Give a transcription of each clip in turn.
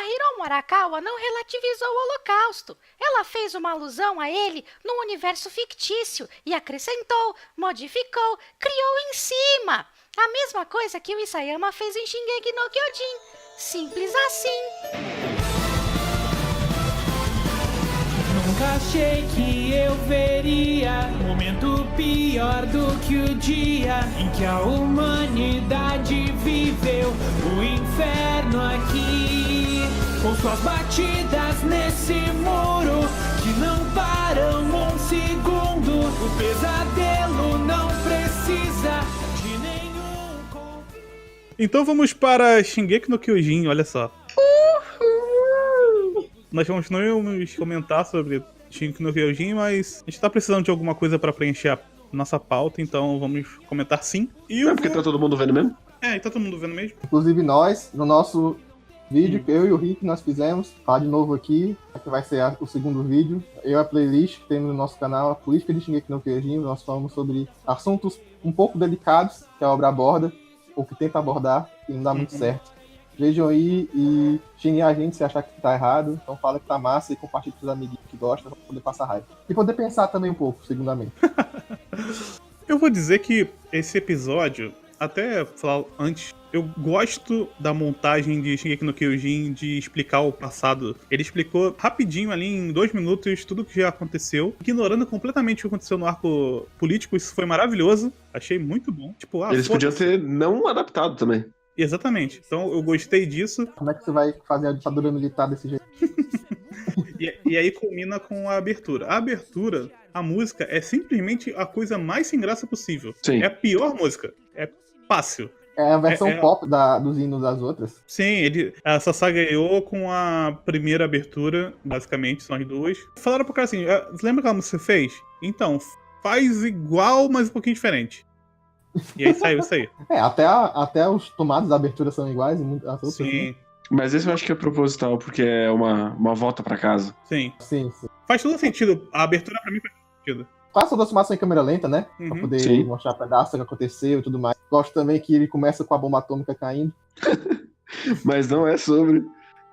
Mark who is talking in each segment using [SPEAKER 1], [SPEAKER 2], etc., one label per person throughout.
[SPEAKER 1] Hiromo Arakawa não relativizou o Holocausto. Ela fez uma alusão a ele num universo fictício e acrescentou, modificou, criou em cima. A mesma coisa que o Isayama fez em Shingeki no Kyojin. Simples assim.
[SPEAKER 2] Nunca achei que eu veria um momento pior do que o dia em que a humanidade viveu o inferno aqui, com suas batidas nesse muro que não param um segundo. O pesadelo não precisa de nenhum convite.
[SPEAKER 3] Então vamos para Shingeki no Kyojin, olha só. Nós vamos comentar sobre Shingeki no Kyojin, mas a gente tá precisando de alguma coisa pra preencher a nossa pauta, então vamos comentar sim. E
[SPEAKER 4] porque tá todo mundo vendo mesmo?
[SPEAKER 3] É, e tá todo mundo vendo mesmo.
[SPEAKER 5] Inclusive nós, no nosso vídeo, eu e o Rick, nós fizemos, tá de novo aqui, que vai ser o segundo vídeo. Eu a playlist que temos no nosso canal, a política de Shingeki no Kyojin, nós falamos sobre assuntos um pouco delicados que a obra aborda, ou que tenta abordar, e não dá muito certo. Vejam aí e xinguem a gente se achar que tá errado. Então fala que tá massa e compartilhe com os amiguinhos que gostam pra poder passar raiva. E poder pensar também um pouco, segundamente.
[SPEAKER 3] Eu vou dizer que esse episódio, até falar antes, eu gosto da montagem de Shingeki no Kyojin de explicar o passado. Ele explicou rapidinho ali, em 2 minutos, tudo o que já aconteceu, ignorando completamente o que aconteceu no arco político. Isso foi maravilhoso. Achei muito bom. Tipo,
[SPEAKER 4] Eles podiam ter não adaptado também.
[SPEAKER 3] Exatamente. Então eu gostei disso.
[SPEAKER 5] Como é que você vai fazer a ditadura militar desse jeito?
[SPEAKER 3] E aí culmina com a abertura. A abertura, a música, é simplesmente a coisa mais sem graça possível.
[SPEAKER 4] Sim.
[SPEAKER 3] É a pior música. É fácil.
[SPEAKER 5] É a versão pop dos hinos das outras.
[SPEAKER 3] Sim, a Sasá ganhou com a primeira abertura, basicamente, são as duas. Falaram pro cara assim, lembra aquela música que você fez? Então, faz igual, mas um pouquinho diferente. E aí saiu isso aí.
[SPEAKER 5] Até os tomados da abertura são iguais e as outras.
[SPEAKER 3] Sim.
[SPEAKER 5] Né?
[SPEAKER 4] Mas esse eu acho que é proposital, porque é uma volta pra casa.
[SPEAKER 3] Sim.
[SPEAKER 5] Sim.
[SPEAKER 3] Faz todo sentido. A abertura pra mim faz sentido.
[SPEAKER 5] Faz toda a filmação em câmera lenta, né?
[SPEAKER 3] Uhum.
[SPEAKER 5] Pra poder
[SPEAKER 4] Sim.
[SPEAKER 5] mostrar pedaços que aconteceu e tudo mais. Gosto também que ele começa com a bomba atômica caindo.
[SPEAKER 4] Mas não é sobre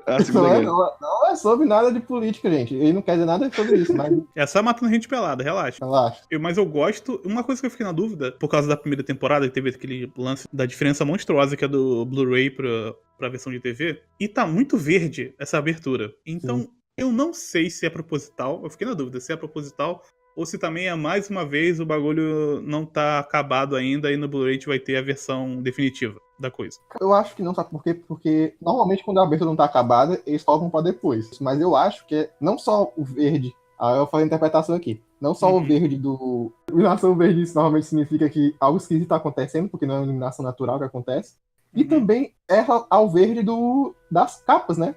[SPEAKER 4] a Segunda Guerra.
[SPEAKER 5] Não é sobre nada de política, gente. Ele não quer dizer nada sobre isso, mas
[SPEAKER 3] É só matando gente pelada, relaxa.
[SPEAKER 5] relaxa.
[SPEAKER 3] Mas eu gosto. Uma coisa que eu fiquei na dúvida, por causa da primeira temporada, que teve aquele lance da diferença monstruosa que é do Blu-ray pra versão de TV. E tá muito verde essa abertura. Então, eu não sei se é proposital. Eu fiquei na dúvida se é proposital ou se também é mais uma vez o bagulho não tá acabado ainda e no Blu-ray a gente vai ter a versão definitiva da coisa.
[SPEAKER 5] Eu acho que não, sabe por quê? Porque normalmente quando a abertura não tá acabada, eles colocam pra depois. Mas eu acho que é não só o verde. Eu faço a interpretação aqui. Não só o verde do. Iluminação verde, isso normalmente significa que algo esquisito tá acontecendo, porque não é uma iluminação natural que acontece. E também erra ao verde das capas, né?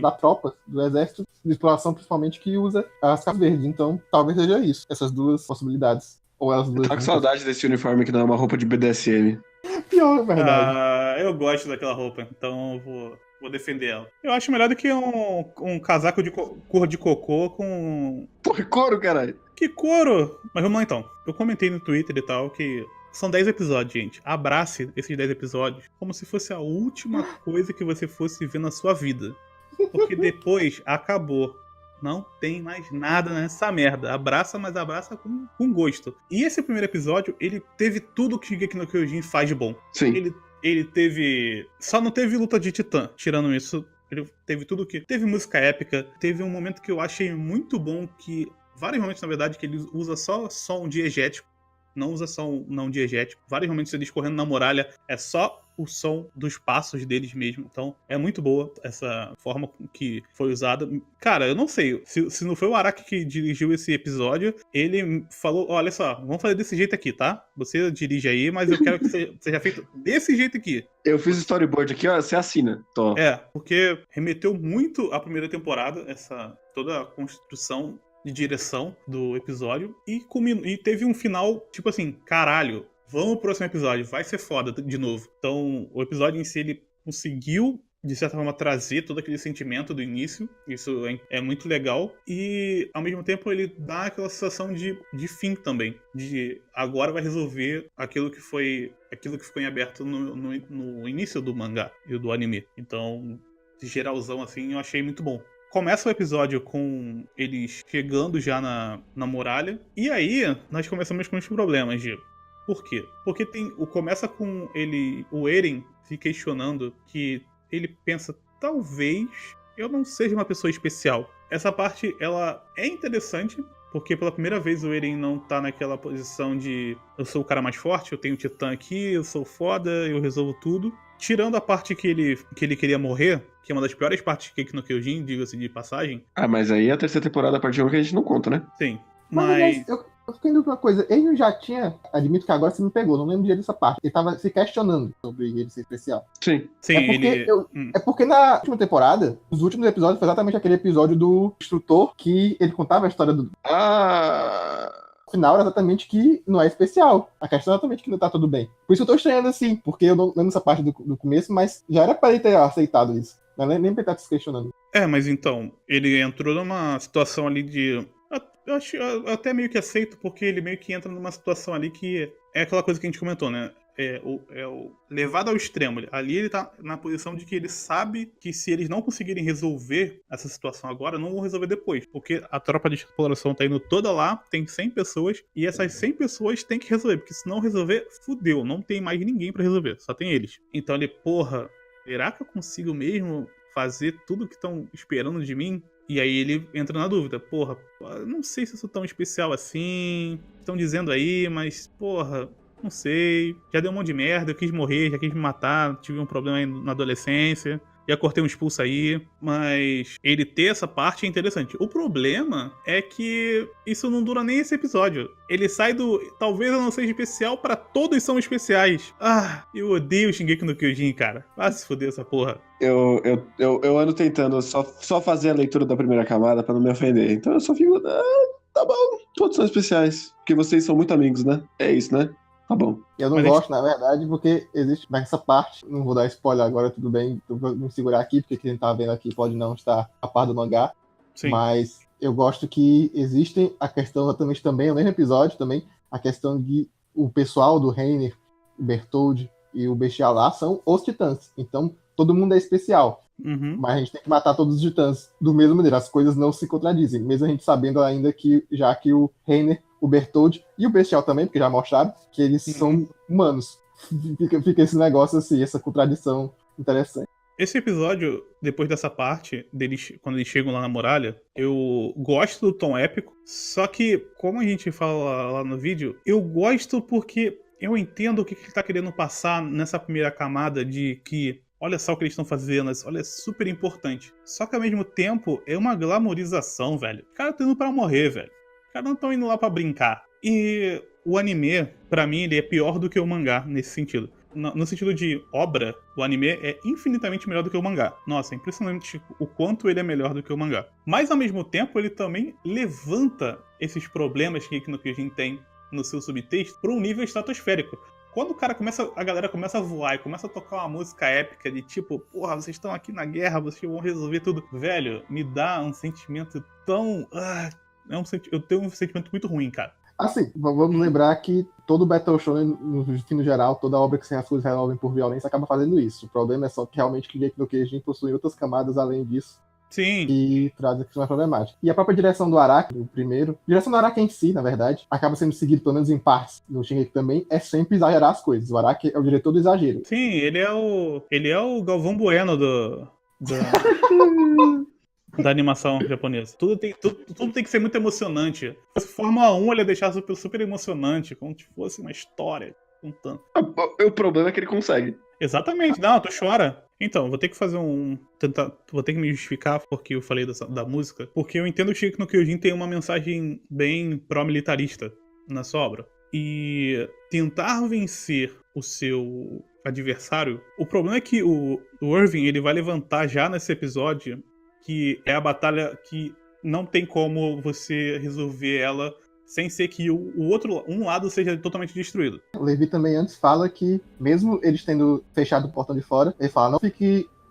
[SPEAKER 5] Da tropa, do exército de exploração, principalmente, que usa as capas verdes. Então, talvez seja isso. Essas duas possibilidades. Ou elas duas.
[SPEAKER 4] Tá com saudade desse uniforme que dá uma roupa de BDSM.
[SPEAKER 5] Pior, é verdade.
[SPEAKER 3] Eu gosto daquela roupa, então eu vou defender ela. Eu acho melhor do que um casaco de cor de cocô com...
[SPEAKER 4] Porra, couro, caralho.
[SPEAKER 3] Que couro! Mas vamos lá então. Eu comentei no Twitter e tal que são 10 episódios, gente. Abrace esses 10 episódios como se fosse a última coisa que você fosse ver na sua vida. Porque depois acabou. Não tem mais nada nessa merda. Abraça, mas abraça com gosto. E esse primeiro episódio, ele teve tudo que Shingeki no Kyojin faz de bom.
[SPEAKER 4] Sim.
[SPEAKER 3] Ele teve... Só não teve luta de titã. Tirando isso, ele teve tudo que... Teve música épica. Teve um momento que eu achei muito bom, que... Vários momentos, na verdade, que ele usa só som diegético. Não usa som não diegético. Vários momentos eles correndo na muralha. É só o som dos passos deles mesmo. Então, é muito boa essa forma que foi usada. Cara, eu não sei. Se não foi o Araki que dirigiu esse episódio, ele falou, olha só, vamos fazer desse jeito aqui, tá? Você dirige aí, mas eu quero que seja feito desse jeito aqui.
[SPEAKER 4] Eu fiz storyboard aqui, ó, você assina. Tô.
[SPEAKER 3] Porque remeteu muito à primeira temporada, toda a construção de direção do episódio, e teve um final, tipo assim, caralho, vamos pro próximo episódio, vai ser foda de novo. Então, o episódio em si, ele conseguiu, de certa forma, trazer todo aquele sentimento do início, isso é muito legal, e, ao mesmo tempo, ele dá aquela sensação de fim também, de agora vai resolver aquilo que ficou em aberto no início do mangá e do anime. Então, geralzão assim, eu achei muito bom. Começa o episódio com eles chegando já na muralha. E aí, nós começamos com os problemas, Gil. Por quê? Porque começa com o Eren se questionando que ele pensa, talvez eu não seja uma pessoa especial. Essa parte, ela é interessante, porque pela primeira vez o Eren não tá naquela posição de eu sou o cara mais forte, eu tenho o Titã aqui, eu sou foda, eu resolvo tudo. Tirando a parte que ele queria morrer, que é uma das piores partes de Shingeki no Kyojin, diga-se de passagem.
[SPEAKER 4] Ah, mas aí a terceira temporada, a partir de um que a gente não conta, né?
[SPEAKER 3] Sim,
[SPEAKER 5] Mas, aliás, eu fiquei em dúvida uma coisa. Ele já tinha. Admito que agora você me pegou, não lembro direito dessa parte. Ele tava se questionando sobre ele ser especial.
[SPEAKER 4] Sim.
[SPEAKER 3] Sim,
[SPEAKER 5] É porque na última temporada, os últimos episódios foi exatamente aquele episódio do instrutor que ele contava a história do. No final era exatamente que não é especial. A questão é exatamente que não tá tudo bem. Por isso eu tô estranhando assim, porque eu não lembro essa parte do começo, mas já era pra ele ter aceitado isso. Não é nem pra ele estar se questionando.
[SPEAKER 3] Mas então, ele entrou numa situação ali de... Eu acho eu até meio que aceito, porque ele meio que entra numa situação ali que é aquela coisa que a gente comentou, né? É o levado ao extremo. Ali ele tá na posição de que ele sabe que se eles não conseguirem resolver essa situação agora, não vão resolver depois. Porque a tropa de exploração tá indo toda lá, tem 100 pessoas, e essas 100 pessoas têm que resolver. Porque se não resolver, fudeu. Não tem mais ninguém pra resolver, só tem eles. Então ele, porra, será que eu consigo mesmo fazer tudo que estão esperando de mim? E aí ele entra na dúvida, porra, não sei se eu sou tão especial assim, estão dizendo aí, mas, porra, não sei, já deu um monte de merda, eu quis morrer, já quis me matar, tive um problema aí na adolescência, já cortei um expulso aí, mas ele ter essa parte é interessante. O problema é que isso não dura nem esse episódio. Ele sai do talvez eu não seja especial pra todos são especiais. Eu odeio o Shingeki no Kyojin, cara. Vai se fuder essa porra.
[SPEAKER 4] Eu ando tentando só fazer a leitura da primeira camada pra não me ofender. Então eu só fico, tá bom, todos são especiais. Porque vocês são muito amigos, né? É isso, né? Tá bom.
[SPEAKER 5] Eu não gosto, na verdade, porque existe nessa parte, não vou dar spoiler agora, tudo bem, vou me segurar aqui, porque quem tá vendo aqui pode não estar a par do mangá.
[SPEAKER 3] Sim.
[SPEAKER 5] Mas eu gosto que existem a questão exatamente também, no mesmo episódio também, a questão de o pessoal do Reiner, o Bertholdt e o Bestial lá são os titãs. Então, todo mundo é especial.
[SPEAKER 3] Uhum.
[SPEAKER 5] Mas a gente tem que matar todos os titãs do mesma maneira. As coisas não se contradizem. Mesmo a gente sabendo ainda que, já que o Reiner, o Bertholdt e o Bestial também, porque já mostraram que eles são humanos. Fica esse negócio assim, essa contradição interessante.
[SPEAKER 3] Esse episódio, depois dessa parte, deles, quando eles chegam lá na muralha, eu gosto do tom épico, só que, como a gente fala lá no vídeo, eu gosto porque eu entendo o que ele tá querendo passar nessa primeira camada de que olha só o que eles estão fazendo, olha, é super importante. Só que ao mesmo tempo, é uma glamorização, velho. Os caras estão indo pra morrer, velho. Os caras não estão indo lá pra brincar. E o anime, pra mim, ele é pior do que o mangá nesse sentido. No sentido de obra, o anime é infinitamente melhor do que o mangá. Nossa, é impressionante o quanto ele é melhor do que o mangá. Mas, ao mesmo tempo, ele também levanta esses problemas que no Kyojin tem no seu subtexto para um nível estratosférico. Quando a galera começa a voar e começa a tocar uma música épica de tipo, porra, vocês estão aqui na guerra, vocês vão resolver tudo. Velho, me dá um sentimento tão... eu tenho um sentimento muito ruim, cara.
[SPEAKER 5] Assim, vamos lembrar que todo Battle Shonen, no geral, toda obra que as coisas resolvem por violência acaba fazendo isso. O problema é só que realmente Shingeki no Kyojin possui outras camadas além disso.
[SPEAKER 3] Sim.
[SPEAKER 5] E traz aqui uma problemática. E a própria direção do Araki, o primeiro, a direção do Araki em si, na verdade, acaba sendo seguido, pelo menos em partes, no Shingeki também, é sempre exagerar as coisas. O Araki é o diretor do exagero.
[SPEAKER 3] Sim, ele é o Galvão Bueno da animação japonesa. Tudo tem que ser muito emocionante. Se Fórmula 1 ele ia deixar super emocionante, como se fosse uma história contando.
[SPEAKER 4] O problema é que ele consegue.
[SPEAKER 3] Exatamente, não, tu chora. Então, vou ter que fazer vou ter que me justificar porque eu falei da música, porque eu entendo que o Shingeki no Kyojin tem uma mensagem bem pró-militarista na sua obra. E tentar vencer o seu adversário, o problema é que o Irving, ele vai levantar já nesse episódio que é a batalha que não tem como você resolver ela sem ser que um lado seja totalmente destruído.
[SPEAKER 5] O Levi também antes fala que, mesmo eles tendo fechado o portão de fora, ele fala,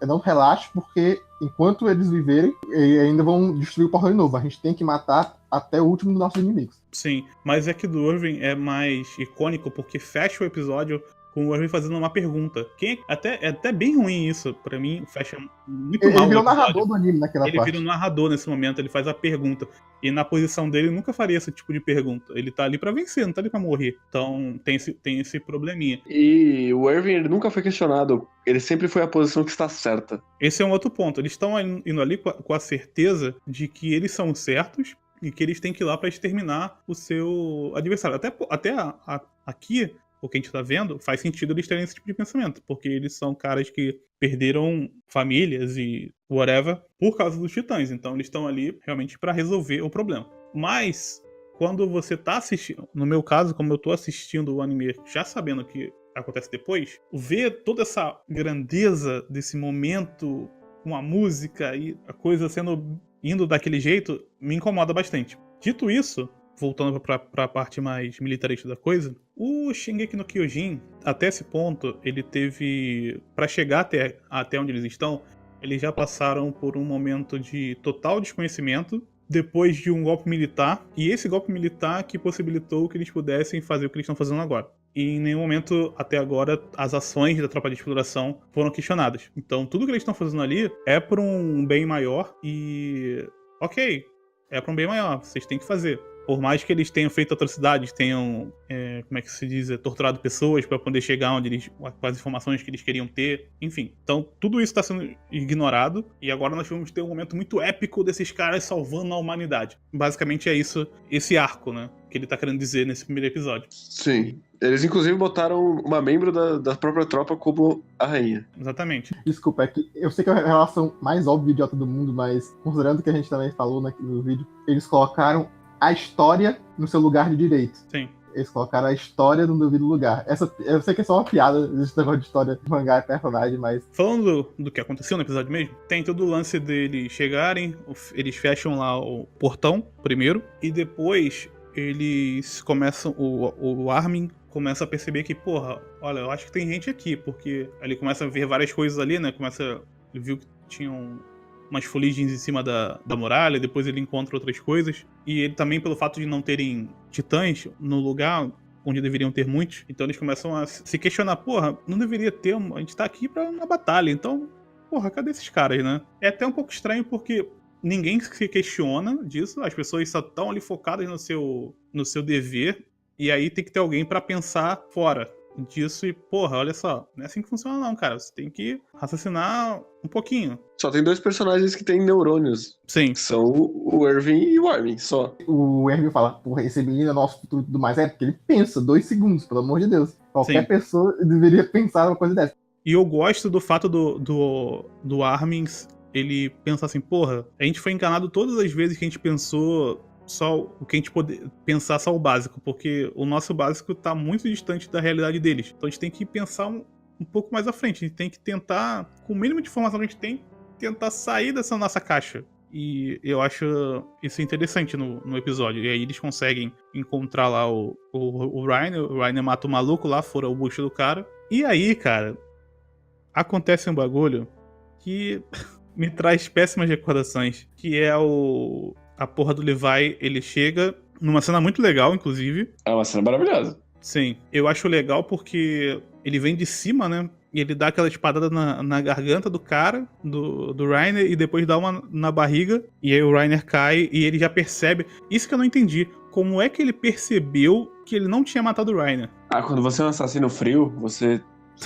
[SPEAKER 5] não relaxe, porque enquanto eles viverem, ainda vão destruir o portão de novo. A gente tem que matar até o último dos nossos inimigos.
[SPEAKER 3] Sim, mas é que do Irving é mais icônico, porque fecha o episódio com o Irving fazendo uma pergunta. É até bem ruim isso, pra mim, fecha muito
[SPEAKER 5] Ele
[SPEAKER 3] mal o
[SPEAKER 5] virou
[SPEAKER 3] episódio.
[SPEAKER 5] narrador do anime naquela
[SPEAKER 3] Ele
[SPEAKER 5] parte.
[SPEAKER 3] vira um narrador nesse momento, ele faz a pergunta. E na posição dele, nunca faria esse tipo de pergunta. Ele tá ali pra vencer, não tá ali pra morrer. Então tem esse probleminha.
[SPEAKER 4] E o Irving, ele nunca foi questionado. Ele sempre foi a posição que está certa.
[SPEAKER 3] Esse é um outro ponto. Eles estão indo ali com a certeza de que eles são certos e que eles têm que ir lá pra exterminar o seu adversário. Aqui, o que a gente tá vendo, faz sentido eles terem esse tipo de pensamento, porque eles são caras que perderam famílias e whatever por causa dos titãs. Então eles estão ali realmente pra resolver o problema. Mas quando você tá assistindo, no meu caso, como eu tô assistindo o anime já sabendo o que acontece depois, ver toda essa grandeza desse momento com a música e a coisa indo daquele jeito me incomoda bastante. Dito isso, voltando pra parte mais militarista da coisa, o Shingeki no Kyojin, até esse ponto, ele teve... Pra chegar até onde eles estão, eles já passaram por um momento de total desconhecimento, depois de um golpe militar, e esse golpe militar que possibilitou que eles pudessem fazer o que eles estão fazendo agora. E em nenhum momento, até agora, as ações da tropa de exploração foram questionadas. Então, tudo que eles estão fazendo ali é por um bem maior e... Ok, é por um bem maior, vocês têm que fazer. Por mais que eles tenham feito atrocidades, tenham, como é que se diz, torturado pessoas para poder chegar onde com as informações que eles queriam ter, enfim. Então, tudo isso está sendo ignorado e agora nós vamos ter um momento muito épico desses caras salvando a humanidade. Basicamente é isso, esse arco, né, que ele tá querendo dizer nesse primeiro episódio.
[SPEAKER 4] Sim. Eles, inclusive, botaram uma membro da própria tropa como a rainha.
[SPEAKER 3] Exatamente.
[SPEAKER 5] Desculpa, é que eu sei que é a relação mais óbvia e idiota do mundo, mas considerando que a gente também falou no vídeo, eles colocaram a história no seu lugar de direito.
[SPEAKER 3] Sim.
[SPEAKER 5] Eles colocaram a história no devido lugar. Eu sei que é só uma piada, esse negócio de história de mangá e personagem, mas...
[SPEAKER 3] Falando do que aconteceu no episódio mesmo, tem todo o lance deles chegarem, eles fecham lá o portão primeiro, e depois eles começam, o Armin começa a perceber que, porra, olha, eu acho que tem gente aqui, porque ele começa a ver várias coisas ali, né, ele viu que tinham umas fuligens em cima da muralha, depois ele encontra outras coisas, e ele também, pelo fato de não terem titãs no lugar onde deveriam ter muitos, então eles começam a se questionar, porra, não deveria ter, a gente tá aqui pra uma batalha, então, porra, cadê esses caras, né? É até um pouco estranho porque ninguém se questiona disso, as pessoas só estão ali focadas no seu dever, e aí tem que ter alguém pra pensar fora disso e, porra, olha só, não é assim que funciona não, cara, você tem que raciocinar um pouquinho.
[SPEAKER 4] Só tem dois personagens que têm neurônios,
[SPEAKER 3] Sim.
[SPEAKER 4] que são o Irving e o Armin, só.
[SPEAKER 5] O Irving fala, porra, esse menino é nosso futuro e tudo mais. É, porque ele pensa 2 segundos, pelo amor de Deus. Qualquer pessoa deveria pensar uma coisa dessa.
[SPEAKER 3] E eu gosto do fato do Armin, ele pensa assim, porra, a gente foi enganado todas as vezes que a gente pensou só o que a gente pode pensar só o básico, porque o nosso básico tá muito distante da realidade deles. Então a gente tem que pensar um pouco mais à frente, a gente tem que tentar, com o mínimo de informação que a gente tem, tentar sair dessa nossa caixa. E eu acho isso interessante no episódio. E aí eles conseguem encontrar lá o Reiner mata o maluco lá, fora o bucho do cara. E aí, cara, acontece um bagulho que me traz péssimas recordações, que é a porra do Levi, ele chega numa cena muito legal, inclusive.
[SPEAKER 4] É uma cena maravilhosa.
[SPEAKER 3] Sim, eu acho legal porque ele vem de cima, né? E ele dá aquela espadada na garganta do cara, do Reiner, e depois dá uma na barriga. E aí o Reiner cai e ele já percebe. Isso que eu não entendi. Como é que ele percebeu que ele não tinha matado o Reiner?
[SPEAKER 4] Ah, quando você é um assassino frio, você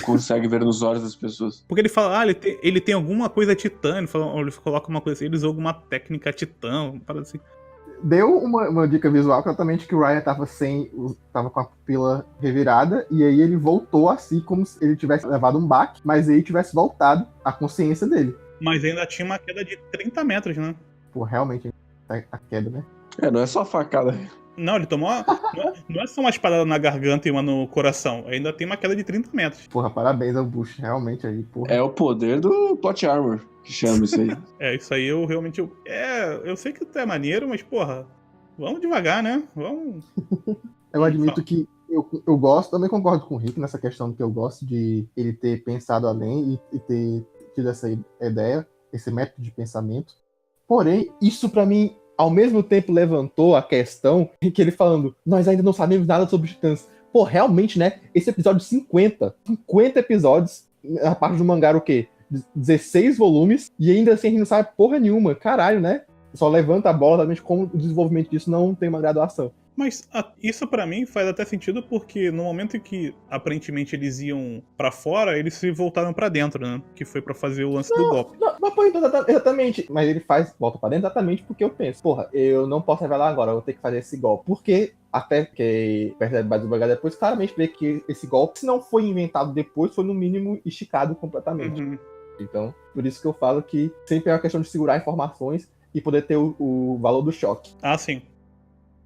[SPEAKER 4] consegue ver nos olhos das pessoas.
[SPEAKER 3] Porque ele fala, ele tem alguma coisa titã, ele coloca uma coisa assim, ele usou alguma técnica titã, uma parada assim.
[SPEAKER 5] Deu uma dica visual, exatamente, que o Ryan tava com a pupila revirada, e aí ele voltou assim, como se ele tivesse levado um baque, mas aí tivesse voltado a consciência dele.
[SPEAKER 3] Mas ainda tinha uma queda de 30 metros, né?
[SPEAKER 5] Pô, realmente, a queda, né?
[SPEAKER 4] Não é só facada.
[SPEAKER 3] Não, ele tomou não é só uma espadada na garganta e uma no coração, ainda tem uma queda de 30 metros.
[SPEAKER 5] Porra, parabéns ao Bush, realmente aí, porra.
[SPEAKER 4] É o poder do plot armor, que chama isso aí.
[SPEAKER 3] Isso aí eu realmente... Eu sei que é maneiro, mas, porra, vamos devagar, né? Vamos...
[SPEAKER 5] Eu admito que eu gosto, também concordo com o Rick nessa questão que eu gosto de ele ter pensado além e ter tido essa ideia, esse método de pensamento. Porém, isso pra mim, ao mesmo tempo, levantou a questão que ele falando, nós ainda não sabemos nada sobre os titãs. pô, realmente, né? Esse episódio 50 episódios, a parte do mangá era o quê? 16 volumes, e ainda assim a gente não sabe porra nenhuma. Caralho, né? Só levanta a bola, realmente, como o desenvolvimento disso não tem uma graduação.
[SPEAKER 3] Mas isso pra mim faz até sentido porque no momento em que aparentemente eles iam pra fora, eles se voltaram pra dentro, né? Que foi pra fazer o lance do golpe.
[SPEAKER 5] Não, mas pô, então, exatamente. Mas ele volta pra dentro exatamente porque eu penso, porra, eu não posso revelar agora, eu vou ter que fazer esse golpe. Porque, até que percebe mais do mangá depois, claramente vê que esse golpe, se não foi inventado depois, foi no mínimo esticado completamente.
[SPEAKER 3] Uhum.
[SPEAKER 5] Então, por isso que eu falo que sempre é uma questão de segurar informações e poder ter o valor do choque.
[SPEAKER 3] Ah, sim.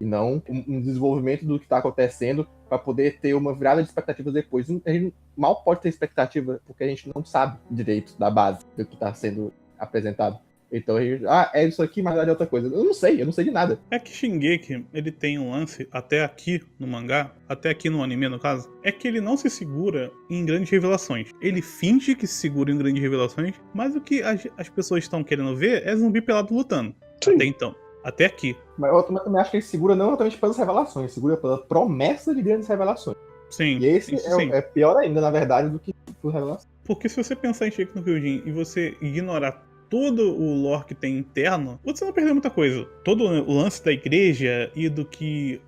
[SPEAKER 5] E não um desenvolvimento do que está acontecendo para poder ter uma virada de expectativas depois. A gente mal pode ter expectativa porque a gente não sabe direito da base do que está sendo apresentado. Então a gente, é isso aqui, mas é outra coisa. Eu não sei de nada.
[SPEAKER 3] É que Shingeki, ele tem um lance, até aqui no mangá, até aqui no anime no caso, é que ele não se segura em grandes revelações. Ele finge que se segura em grandes revelações, mas o que as pessoas estão querendo ver é zumbi pelado lutando.
[SPEAKER 4] Sim.
[SPEAKER 3] Até então. Até aqui.
[SPEAKER 5] Mas eu também acho que ele segura não exatamente pelas revelações, segura pela promessa de grandes revelações.
[SPEAKER 3] Sim.
[SPEAKER 5] E esse
[SPEAKER 3] sim.
[SPEAKER 5] é pior ainda, na verdade, do que por revelação.
[SPEAKER 3] Porque se você pensar em Shingeki no Kyojin e você ignorar todo o lore que tem interno, você não perdeu muita coisa. Todo o lance da igreja e do que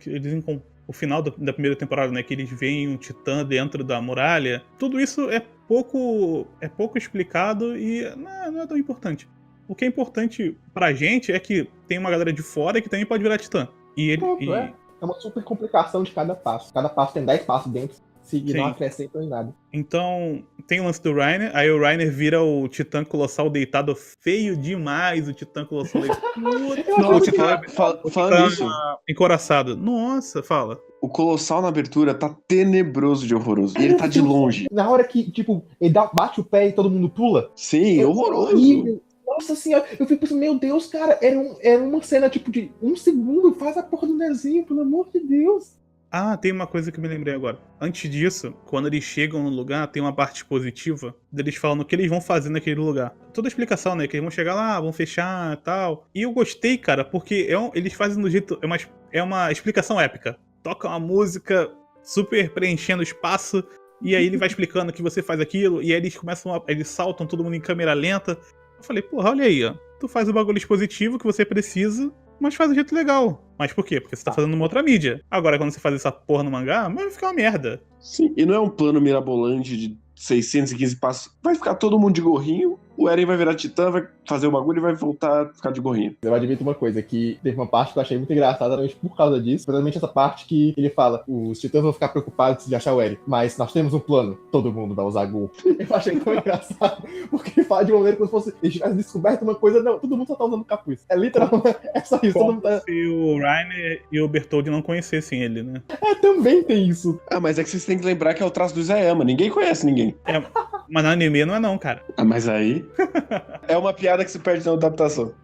[SPEAKER 3] eles o final da primeira temporada, né, que eles veem um titã dentro da muralha, tudo isso é pouco explicado e não é tão importante. O que é importante pra gente é que tem uma galera de fora que também pode virar titã. E ele
[SPEAKER 5] É uma super complicação de cada passo. Cada passo tem 10 passos dentro. Se não acrescentam em nada.
[SPEAKER 3] Então, tem o lance do Reiner, aí o Reiner vira o Titã Colossal deitado feio demais, o Titã Colossal deitado.
[SPEAKER 4] Não, falando nisso,
[SPEAKER 3] encoraçado. Nossa, fala.
[SPEAKER 4] o Colossal na abertura tá tenebroso de horroroso. E ele tá de longe.
[SPEAKER 5] Na hora que, tipo, ele bate o pé e todo mundo pula.
[SPEAKER 4] Sim, horroroso.
[SPEAKER 5] Horrível. Nossa senhora, eu fico pensando, meu Deus, cara, era uma cena, tipo, de 1 segundo, faz a porra do desenho, pelo amor de Deus.
[SPEAKER 3] Ah, tem uma coisa que eu me lembrei agora. Antes disso, quando eles chegam no lugar, tem uma parte positiva deles falando o que eles vão fazer naquele lugar. Toda a explicação, né? Que eles vão chegar lá, vão fechar e tal. E eu gostei, cara, porque eles fazem do jeito... É uma explicação épica. Toca uma música super preenchendo o espaço, e aí ele vai explicando que você faz aquilo, e aí eles saltam todo mundo em câmera lenta. Eu falei, porra, olha aí, ó. Tu faz o bagulho expositivo que você precisa, mas faz do jeito legal. Mas por quê? Porque você tá fazendo numa outra mídia. Agora, quando você faz essa porra no mangá, vai ficar uma merda.
[SPEAKER 4] Sim, e não é um plano mirabolante de 615 passos. Vai ficar todo mundo de gorrinho, o Eren vai virar titã, vai fazer o bagulho e vai voltar a ficar de gorrinho.
[SPEAKER 5] Eu admito uma coisa, que teve uma parte que eu achei muito engraçada, realmente por causa disso. Principalmente essa parte que ele fala, os titãs vão ficar preocupados de achar o Eren, mas nós temos um plano, todo mundo vai usar Gu. Eu achei tão engraçado, porque ele fala de uma maneira como se fosse, eles tivessem descoberto uma coisa, não, todo mundo só tá usando capuz. É literalmente, é só isso. Todo mundo tá...
[SPEAKER 3] Se o Reiner e o Bertoldi não conhecessem ele, né?
[SPEAKER 5] Também tem isso.
[SPEAKER 4] Ah, mas é que vocês têm que lembrar que é o traço do Isayama, ninguém conhece ninguém.
[SPEAKER 3] Mas no anime não é não, cara.
[SPEAKER 4] Ah, mas aí... é uma piada que se perde na adaptação.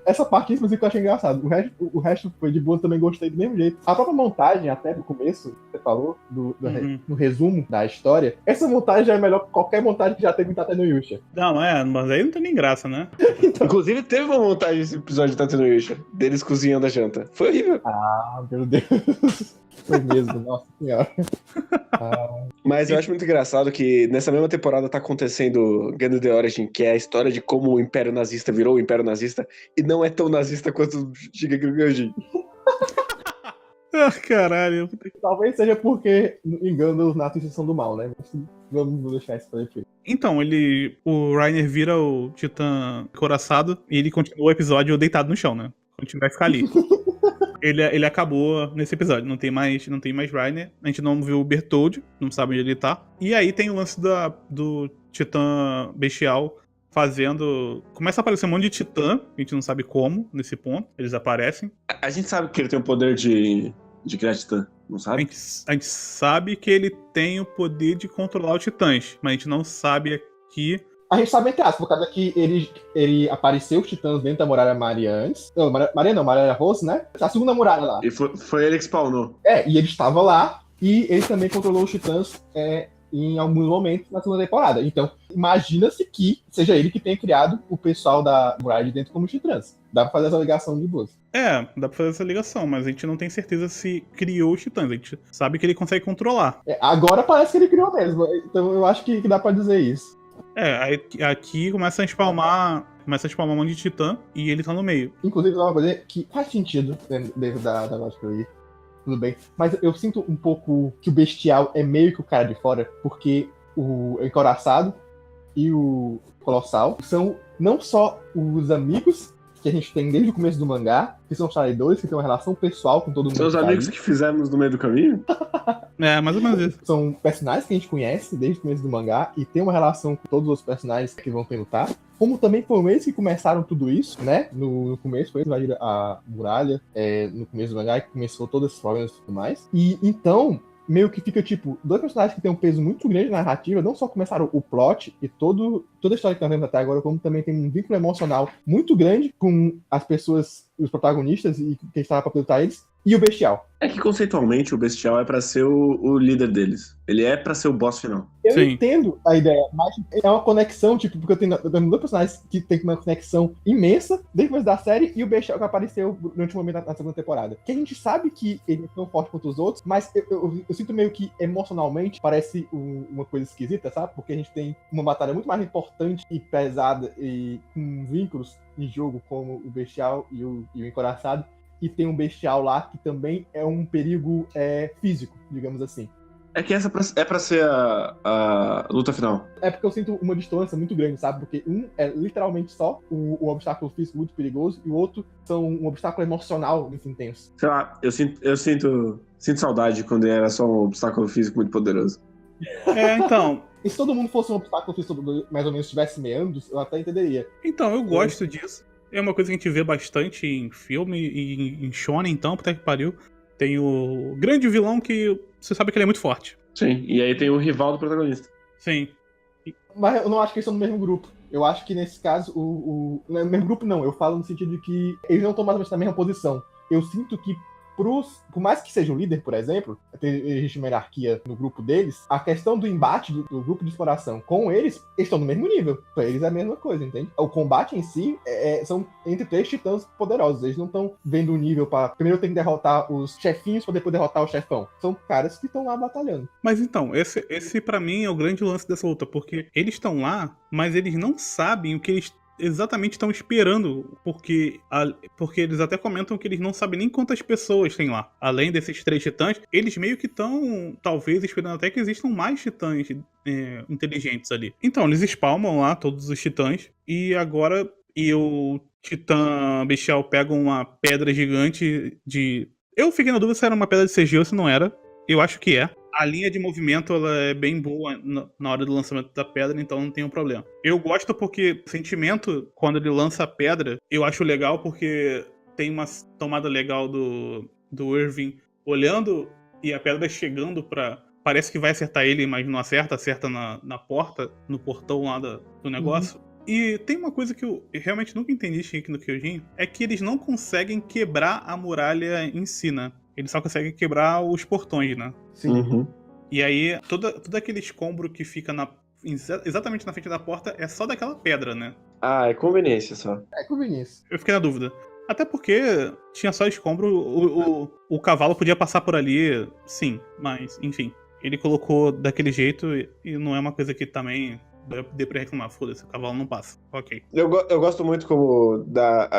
[SPEAKER 5] Essa parte inclusive que eu achei engraçado. O resto foi de boa, também gostei do mesmo jeito. A própria montagem, até do começo, que você falou, no resumo da história, essa montagem já é melhor que qualquer montagem que já teve em Tateno Yusha.
[SPEAKER 3] Não, mas aí não tem nem graça, né?
[SPEAKER 4] Então... Inclusive, teve uma montagem desse episódio de Tateno Yusha, deles cozinhando a janta. Foi horrível.
[SPEAKER 5] Ah, meu Deus. Foi mesmo, nossa senhora.
[SPEAKER 4] Mas eu acho muito engraçado que nessa mesma temporada tá acontecendo Gundam The Origin, que é a história de como o Império Nazista virou o Império Nazista, e não é tão nazista quanto o Shingeki no Kyojin.
[SPEAKER 3] Ah, caralho.
[SPEAKER 5] Talvez seja porque engano os nazistas são do mal, né? Vamos deixar isso pra depois.
[SPEAKER 3] Então, o Reiner vira o Titã coraçado e ele continua o episódio deitado no chão, né? Continua a ficar ali. Ele acabou nesse episódio, não tem mais Reiner, a gente não viu o Bertoldi, não sabe onde ele tá. E aí tem o lance do Titã Bestial fazendo... Começa a aparecer um monte de Titã, a gente não sabe como, nesse ponto, eles aparecem.
[SPEAKER 4] A gente sabe que ele tem o poder de criar titã, não sabe?
[SPEAKER 3] A gente sabe que ele tem o poder de controlar os titãs, mas a gente não sabe aqui...
[SPEAKER 5] A gente sabe entre aspas, por causa que ele apareceu os titãs dentro da Muralha Maria antes. Não, Muralha Rosa, né? A segunda muralha lá.
[SPEAKER 4] E foi ele que spawnou.
[SPEAKER 5] E ele estava lá, e ele também controlou os titãs em alguns momentos na segunda temporada. Então, imagina-se que seja ele que tenha criado o pessoal da Muralha de Dentro como Titãs. Dá pra fazer essa ligação de boas.
[SPEAKER 3] Dá pra fazer essa ligação, mas a gente não tem certeza se criou os titãs. A gente sabe que ele consegue controlar.
[SPEAKER 5] Agora parece que ele criou mesmo. Então eu acho que dá pra dizer isso.
[SPEAKER 3] Aí aqui começa a espalmar um monte de titã e ele tá no meio.
[SPEAKER 5] Inclusive, é uma coisa que faz sentido dentro da lógica aí. Tudo bem. Mas eu sinto um pouco que o Bestial é meio que o cara de fora, porque o Encoraçado e o Colossal são não só os amigos que a gente tem desde o começo do mangá, que são os traidores, que tem uma relação pessoal com todo mundo.
[SPEAKER 4] São os amigos que fizemos no meio do caminho?
[SPEAKER 3] Mais ou menos isso.
[SPEAKER 5] São personagens que a gente conhece desde o começo do mangá e tem uma relação com todos os personagens que vão ter lutar. Como também foram eles que começaram tudo isso, né? No começo, foi eles que invadiram a muralha, no começo do mangá, que começou todos esses problemas e tudo mais. E então, meio que fica, tipo, dois personagens que têm um peso muito grande na narrativa, não só começaram o plot e toda a história que nós vemos até agora, como também tem um vínculo emocional muito grande com as pessoas, os protagonistas e quem estava pra lutar eles, e o Bestial.
[SPEAKER 4] É que conceitualmente o Bestial é pra ser o líder deles. Ele é pra ser o boss final.
[SPEAKER 5] Eu
[SPEAKER 3] Sim.
[SPEAKER 5] entendo a ideia, mas é uma conexão, tipo, porque eu tenho dois personagens que tem uma conexão imensa desde o começo da série e o Bestial que apareceu durante o momento na segunda temporada. Que a gente sabe que ele é tão forte quanto os outros, mas eu sinto meio que emocionalmente parece uma coisa esquisita, sabe? Porque a gente tem uma batalha muito mais importante e pesada e com vínculos em jogo como o Bestial e o Encoraçado. E tem um Bestial lá que também é um perigo físico, digamos assim.
[SPEAKER 4] É que essa é pra ser a luta final.
[SPEAKER 5] É porque eu sinto uma distância muito grande, sabe? Porque um é literalmente só o obstáculo físico muito perigoso e o outro são um obstáculo emocional muito intenso.
[SPEAKER 4] Sei lá, eu sinto saudade quando era só um obstáculo físico muito poderoso.
[SPEAKER 3] Então...
[SPEAKER 5] E se todo mundo fosse um obstáculo físico mais ou menos estivesse meando, eu até entenderia.
[SPEAKER 3] Então, eu gosto disso. É uma coisa que a gente vê bastante em filme e em shonen, então, puta que pariu. Tem o grande vilão que você sabe que ele é muito forte.
[SPEAKER 4] Sim, e aí tem o rival do protagonista.
[SPEAKER 3] Sim.
[SPEAKER 5] Mas eu não acho que eles estão no mesmo grupo. Eu acho que nesse caso, no mesmo grupo não, eu falo no sentido de que eles não estão mais ou menos na mesma posição. Eu sinto que por mais que seja o líder, por exemplo, existe uma hierarquia no grupo deles, a questão do embate do grupo de exploração com eles estão no mesmo nível. Pra eles é a mesma coisa, entende? O combate em si são entre três titãs poderosos. Eles não estão vendo o nível para primeiro tem que derrotar os chefinhos para depois derrotar o chefão. São caras que estão lá batalhando.
[SPEAKER 3] Mas então, esse pra mim é o grande lance dessa luta, porque eles estão lá, mas eles não sabem o que eles exatamente estão esperando, porque eles até comentam que eles não sabem nem quantas pessoas tem lá. Além desses três titãs, eles meio que estão, talvez, esperando até que existam mais titãs inteligentes ali. Então, eles spalmam lá todos os titãs, e o titã bestial pega uma pedra gigante de... Eu fiquei na dúvida se era uma pedra de sigilo ou se não era. Eu acho que é. A linha de movimento ela é bem boa na hora do lançamento da pedra, então não tem um problema. Eu gosto porque o sentimento, quando ele lança a pedra, eu acho legal porque tem uma tomada legal do Irving olhando e a pedra chegando pra... Parece que vai acertar ele, mas não acerta na porta, no portão lá do negócio. Uhum. E tem uma coisa que eu realmente nunca entendi, Shingeki no Kyojin, é que eles não conseguem quebrar a muralha em si, né? Eles só conseguem quebrar os portões, né?
[SPEAKER 5] Sim.
[SPEAKER 4] Uhum.
[SPEAKER 3] E aí, todo aquele escombro que fica exatamente na frente da porta é só daquela pedra, né?
[SPEAKER 4] Ah, é conveniência só.
[SPEAKER 5] É conveniência.
[SPEAKER 3] Eu fiquei na dúvida. Até porque tinha só escombro, o cavalo podia passar por ali, sim. Mas, enfim, ele colocou daquele jeito e não é uma coisa que também... Dê pra reclamar, foda-se, o cavalo não passa. Ok.
[SPEAKER 4] Eu gosto muito como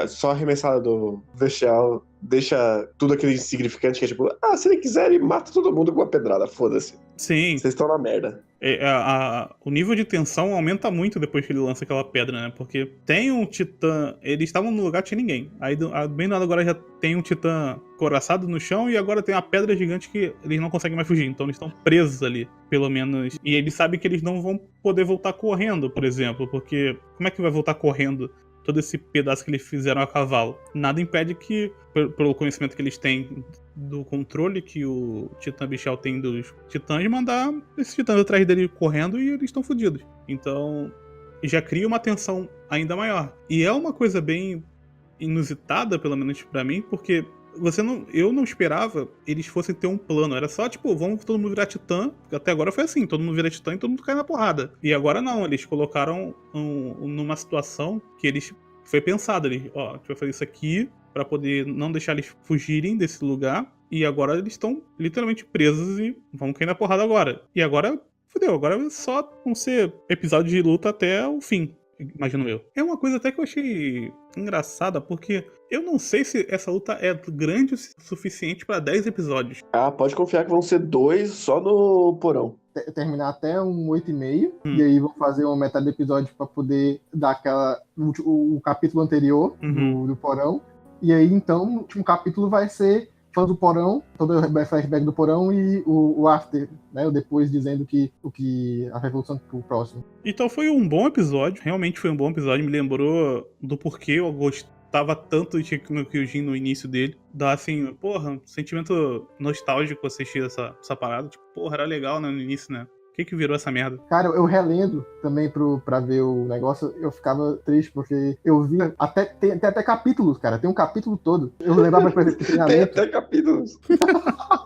[SPEAKER 4] só a arremessada do Bestial deixa tudo aquele insignificante que é tipo, se ele quiser, ele mata todo mundo com uma pedrada, foda-se.
[SPEAKER 3] Sim.
[SPEAKER 4] Vocês estão na merda.
[SPEAKER 3] O nível de tensão aumenta muito depois que ele lança aquela pedra, né? Porque tem um titã... Eles estavam no lugar que tinha ninguém. Aí, bem do lado agora já tem um titã coraçado no chão e agora tem uma pedra gigante que eles não conseguem mais fugir. Então eles estão presos ali, pelo menos. E eles sabem que eles não vão poder voltar correndo, por exemplo. Porque como é que vai voltar correndo todo esse pedaço que eles fizeram a cavalo? Nada impede que, pelo conhecimento que eles têm do controle que o Titã Bestial tem dos titãs, mandar esses titãs atrás dele correndo e eles estão fodidos. Então, já cria uma tensão ainda maior. E é uma coisa bem inusitada, pelo menos pra mim, porque eu não esperava eles fossem ter um plano. Era só, tipo, vamos todo mundo virar titã. Porque até agora foi assim, todo mundo vira titã e todo mundo cai na porrada. E agora não, eles colocaram numa situação que eles... Foi pensado, ó, a gente vai fazer isso aqui pra poder não deixar eles fugirem desse lugar. E agora eles estão literalmente presos e vão cair na porrada agora. E agora, fudeu, agora só vão ser episódios de luta até o fim, imagino eu. É uma coisa até que eu achei engraçada, porque eu não sei se essa luta é grande o suficiente pra 10 episódios.
[SPEAKER 4] Ah, pode confiar que vão ser 2 só no porão.
[SPEAKER 5] Terminar até um 8,5, e aí vou fazer uma metade do episódio pra poder dar o capítulo anterior do porão. E aí, então, o último capítulo vai ser fãs do porão, todo o flashback do porão e o after, né? O depois dizendo a revolução pro próximo.
[SPEAKER 3] Então foi um bom episódio, realmente foi um bom episódio, me lembrou do porquê eu gostava tanto de Shingeki no Kyojin no início dele. Dá assim, porra, sentimento nostálgico assistir essa parada. Tipo, porra, era legal, né, no início, né? O que virou essa merda?
[SPEAKER 5] Cara, eu relendo também pra ver o negócio, eu ficava triste, porque eu vi tem até capítulos, cara. Tem um capítulo todo. Eu lembrava, por exemplo, do
[SPEAKER 4] Tem
[SPEAKER 5] treinamento.
[SPEAKER 4] até capítulos.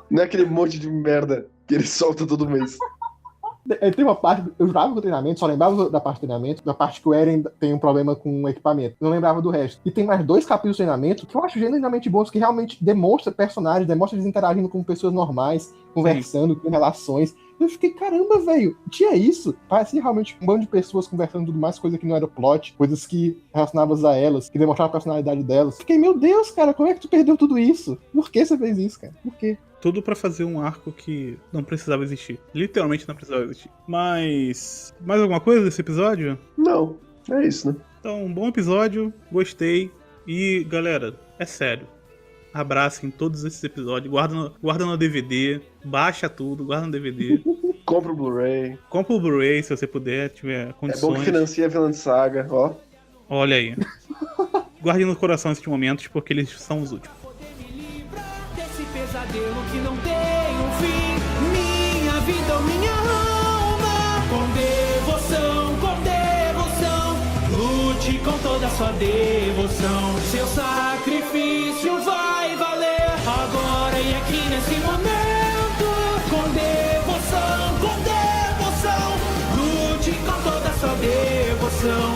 [SPEAKER 4] Não é aquele monte de merda que ele solta todo mês.
[SPEAKER 5] Tem uma parte, eu jurava do treinamento, só lembrava da parte do treinamento, da parte que o Eren tem um problema com o equipamento. Não lembrava do resto. E tem mais 2 capítulos de treinamento que eu acho genuinamente bons, que realmente demonstra personagens, demonstra eles interagindo com pessoas normais, conversando, com relações. Eu fiquei, caramba, velho, tinha isso? Parecia realmente um bando de pessoas conversando tudo mais, coisa que não era plot, coisas que relacionavam a elas, que demonstravam a personalidade delas. Fiquei, meu Deus, cara, como é que tu perdeu tudo isso? Por que você fez isso, cara? Por quê?
[SPEAKER 3] Tudo pra fazer um arco que não precisava existir. Literalmente não precisava existir. Mas... mais alguma coisa desse episódio?
[SPEAKER 4] Não, é isso, né?
[SPEAKER 3] Então, um bom episódio, gostei. E, galera, é sério. Abracem todos esses episódios, guarda no DVD, baixa tudo, guarda no DVD.
[SPEAKER 4] Compra o Blu-ray.
[SPEAKER 3] Compra o Blu-ray se você puder, tiver condições.
[SPEAKER 4] É bom que financia a Vilã de Saga, ó.
[SPEAKER 3] Olha aí. Guarde no coração esses momentos, porque eles são os últimos.
[SPEAKER 2] Desse pesadelo que não tem um fim. Minha vida ou minha alma. Com devoção. Lute com toda a sua devoção. Seu sacrifício vai valer agora e aqui nesse momento. Com devoção. Lute com toda a sua devoção.